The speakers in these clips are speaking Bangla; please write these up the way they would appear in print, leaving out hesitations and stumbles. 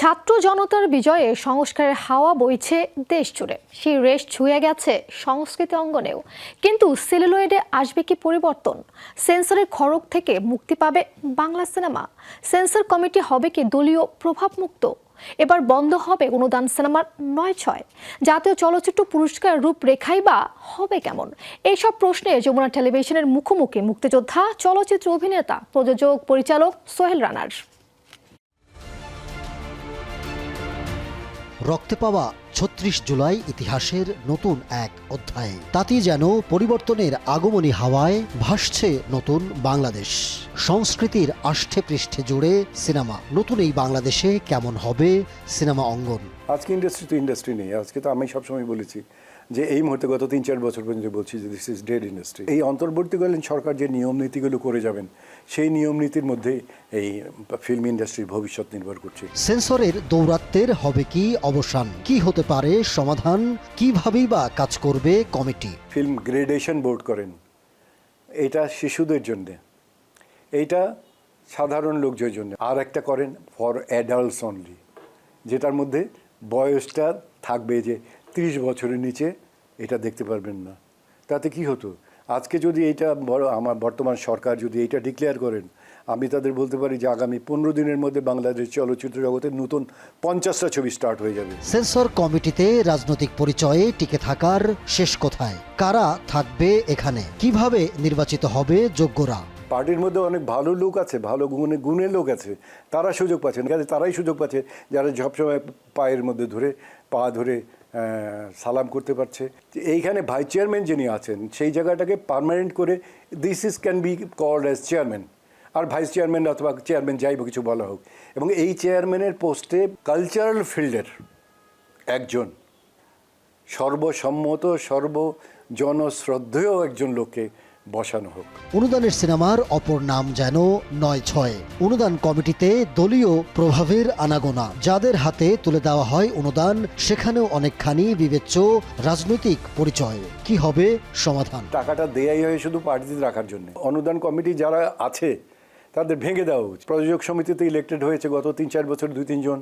ছাত্র জনতার বিজয়ে সংস্কারের হাওয়া বইছে দেশ জুড়ে। সেই রেশ ছুঁয়ে গেছে সংস্কৃতি অঙ্গনেও। কিন্তু সেলুলয়েডে আসবে কি পরিবর্তন? সেন্সরের খড়গ থেকে মুক্তি পাবে বাংলা সিনেমা? সেন্সর কমিটি হবে কি দলীয় প্রভাবমুক্ত? এবার বন্ধ হবে অনুদান সিনেমার ৯/৬। জাতীয় চলচ্চিত্র পুরস্কার রূপরেখাই বা হবে কেমন? এইসব প্রশ্নে যমুনা টেলিভিশনের মুখোমুখি মুক্তিযোদ্ধা, চলচ্চিত্র অভিনেতা, প্রযোজক, পরিচালক সোহেল রানার। রক্তে পাওয়া ৩৬ জুলাই ইতিহাসের নতুন এক অধ্যায়। তাতেই যেন পরিবর্তনের আগমনী হাওয়ায় ভাসছে নতুন বাংলাদেশ। সংস্কৃতির আষ্ঠে পৃষ্ঠে জুড়ে সিনেমা। নতুন এই বাংলাদেশে কেমন হবে সিনেমা অঙ্গন? আজকে ইন্ডাস্ট্রি তো ইন্ডাস্ট্রি নেই। আজকে তো আমি সবসময় বলেছি যে এই মুহূর্তে গত ৩-৪ বছর পর্যন্ত বলছি যে দিস ইজ ডেড ইন্ডাস্ট্রি। এই অন্তর্বর্তীকালীন সরকার যে নিয়ম নীতিগুলো করে যাবেন, সেই নিয়ম নীতির মধ্যে এই ফিল্ম ইন্ডাস্ট্রির ভবিষ্যৎ নির্ভর করছে। সেন্সরের দৌরাত্ম্যের হবে কি অবসান? কি হতে পারে সমাধান? কিভাবেই বা কাজ করবে কমিটি? ফিল্ম গ্রেডেশন বোর্ড করেন, এটা শিশুদের জন্যে, এইটা সাধারণ লোকজনের জন্য। আর একটা করেন ফর অ্যাডাল্টস অনলি, যেটার মধ্যে বয়সটা থাকবে যে ৩০ বছরের নিচে এটা দেখতে পারবেন না। তাতে কি হতো? আজকে যদি এইটা আমার বর্তমান সরকার যদি এইটা ডিক্লেয়ার করেন, আমি তাদের বলতে পারি যে আগামী ১৫ দিনের মধ্যে বাংলাদেশ চলচ্চিত্র জগতের নতুন ৫০টা ছবি স্টার্ট হয়ে যাবে। সেন্সর কমিটিতে রাজনৈতিক পরিচয়ে টিকে থাকার শেষ কোথায়? কারা থাকবে এখানে? কিভাবে নির্বাচিত হবে যোগ্যরা? পার্টির মধ্যে অনেক ভালো লোক আছে, ভালো গুণের লোক আছে, তারা সুযোগ পাচ্ছেন। তারাই সুযোগ পাচ্ছে যারা সবসময় পায়ের মধ্যে ধরে পা ধরে সালাম করতে পারছে। এইখানে ভাইস চেয়ারম্যান যিনি আছেন, সেই জায়গাটাকে পার্মানেন্ট করে this is can be called as chairman, আর ভাইস চেয়ারম্যান অথবা চেয়ারম্যান যাই বা কিছু বলা হোক। এবং এই চেয়ারম্যানের পোস্টে কালচারাল ফিল্ডের একজন সর্বসম্মত, সর্বজনশ্রদ্ধেয় একজন লোককে বসানো হোক। অনুদানের সিনেমার অপর নাম যেন ৯/৬। অনুদান কমিটিতে দলীয় প্রভাবের আনাগোনা। যাদের হাতে তুলে দেওয়া হয় অনুদান, সেখানেও অনেকখানি বিবেচ্য রাজনৈতিক পরিচয়। কি হবে সমাধান? টাকাটা দেয়াই হয় শুধু পার্টিতে রাখার জন্য। অনুদান কমিটি যারা আছে তাদের ভেঙে দেওয়া উচিত। প্রযোজক সমিতিতে ইলেক্টেড হয়েছে গত ৩-৪ বছর 2-3 জন,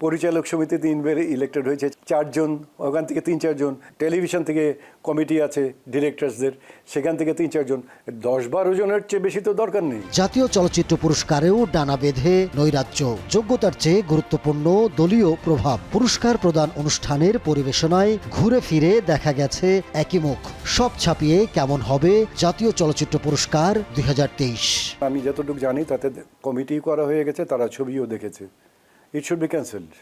পরিচালক সমিতিতে 3 ইলেক্টেড হয়েছে 4 জন, ওখান থেকে 3-4 জন, টেলিভিশন থেকে কমিটি আছে ডিরেক্টরসদের, সেখান থেকে 3-4 জন। 10-12 জনের চেয়ে বেশি তো দরকার নেই। জাতীয় চলচ্চিত্র পুরস্কারেও ডানা বেঁধে নৈরাজ্য। যোগ্যতার চেয়ে গুরুত্বপূর্ণ দলীয় প্রভাব। পুরস্কার প্রদান অনুষ্ঠানের পরিবেশনায় ঘুরে ফিরে দেখা গেছে একই মুখ। সব ছাপিয়ে কেমন হবে জাতীয় চলচ্চিত্র পুরস্কার 2023? আমি যতটুকু জানি তাতে কমিটি করা হয়ে গেছে, তারা ছবিও দেখেছে। It should be cancelled.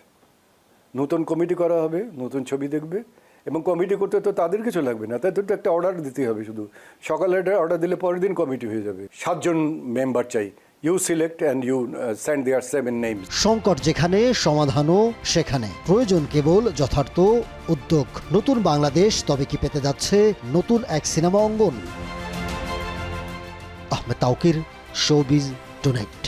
নতুন কমিটি করা হবে, নতুন ছবি দেখবে, এবং কমিটি করতে তো তাদের কিছু লাগবে না, তাদের তো একটা অর্ডার দিতে হবে শুধু। সকালে একটা অর্ডার দিলে পরের দিন কমিটি হয়ে যাবে। 7 জন মেম্বার চাই। You select and you send their 7 names. সংকট যেখানে, সমাধানও সেখানে। প্রয়োজন কেবল যথার্থ উদ্যোগ। নতুন বাংলাদেশ তবে কি পেতে যাচ্ছে নতুন এক সিনেমা অঙ্গন? Ahmed Tawqir, showbiz tonight.